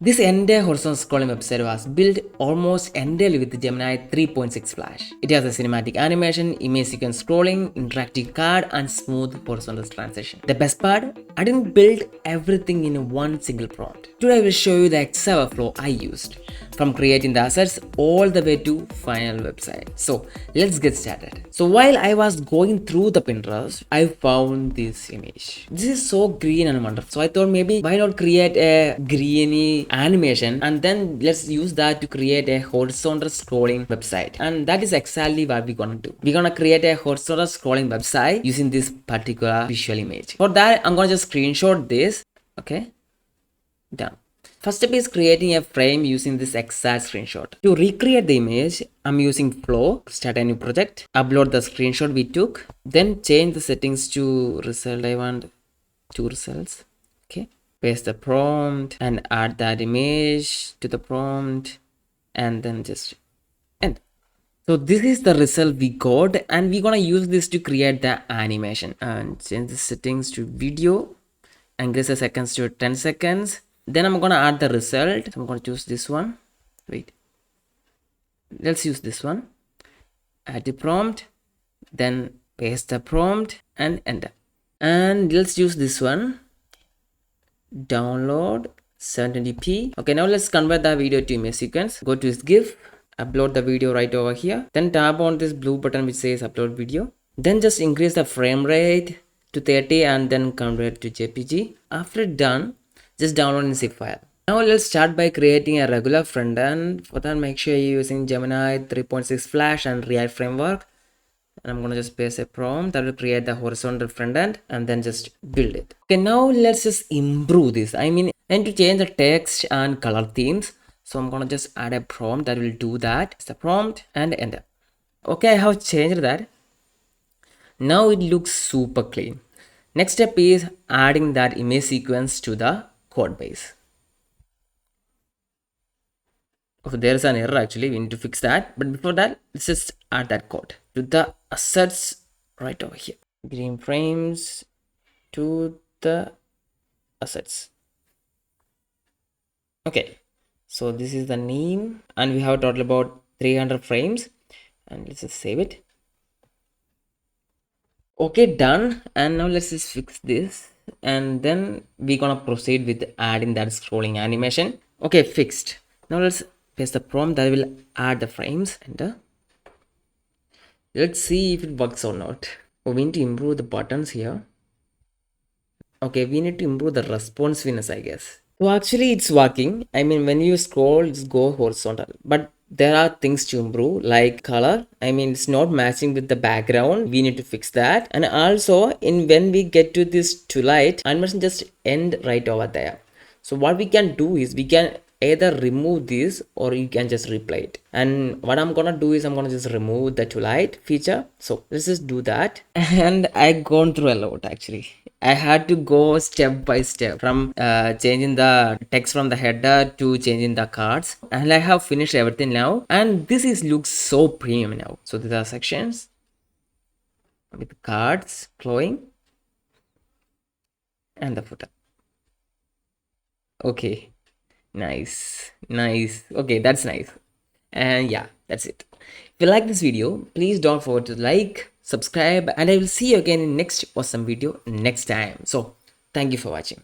This entire horizontal scrolling website was built almost entirely with Gemini 3.6 Flash. It has a cinematic animation, image sequence scrolling, interactive card, and smooth horizontal transition. The best part, I didn't build everything in one single prompt. Today I will show you the exact flow I used, from creating the assets all the way to final website. So let's get started. So while I was going through the Pinterest, I found this image. This is so green and wonderful. So I thought maybe why not create a greeny animation and then let's use that to create a horizontal scrolling website. And that is exactly what we're gonna do. We're gonna create a horizontal scrolling website using this particular visual image. For that, I'm gonna just screenshot this. Okay, done. First step is creating a frame using this exact screenshot. To recreate the image, I'm using Flow, start a new project, upload the screenshot we took, then change the settings to result. I want 2 results. Okay, paste the prompt and add that image to the prompt and then just end. So this is the result we got and we're gonna use this to create the animation and change the settings to video, increase the seconds to 10 seconds. Then I'm gonna add the result. I'm gonna choose this one. Wait, let's use this one. Add the prompt, then paste the prompt and enter. And let's use this one. Download 720p. Okay, now let's convert the video to image sequence. Go to this GIF, upload the video right over here. Then tap on this blue button which says upload video. Then just increase the frame rate to 30 and then convert to JPG. After done, just download in zip file. Now let's start by creating a regular front end. For that, make sure you're using Gemini 3.6 Flash and React framework. And I'm gonna just paste a prompt that will create the horizontal front end and then just build it. Okay, now let's just improve this. I need to change the text and color themes. So I'm gonna just add a prompt that will do that. It's the prompt and enter. Okay, I have changed that. Now it looks super clean. Next step is adding that image sequence to the code base. Oh, there's an error actually, we need to fix that. But before that, let's just add that code to the assets right over here. Green frames to the assets. Okay, so this is the name and we have total about 300 frames and let's just save it. Okay, done. And now let's just fix this and then we're gonna proceed with adding that scrolling animation. Okay, fixed. Now let's paste the prompt that will add the frames. Enter. Let's see if it works or not. Oh, we need to improve the buttons here. Okay, we need to improve the responsiveness, I guess. So actually it's working. I mean, when you scroll, it's go horizontal, but there are things to improve like color. I mean, it's not matching with the background. We need to fix that. And also when we get to this twilight, animation just end right over there. So what we can do is we can either remove this or you can just replay it. And what I'm gonna do is I'm gonna just remove the twilight feature. So let's just do that. And I gone through a lot actually. I had to go step by step from changing the text from the header to changing the cards, and I have finished everything now, and this is looks so premium now. So these are sections with cards flowing and the footer. Okay, nice. Okay, that's nice. And yeah, that's it. If you like this video, please don't forget to like, subscribe, and I will see you again in next awesome video next time. So thank you for watching.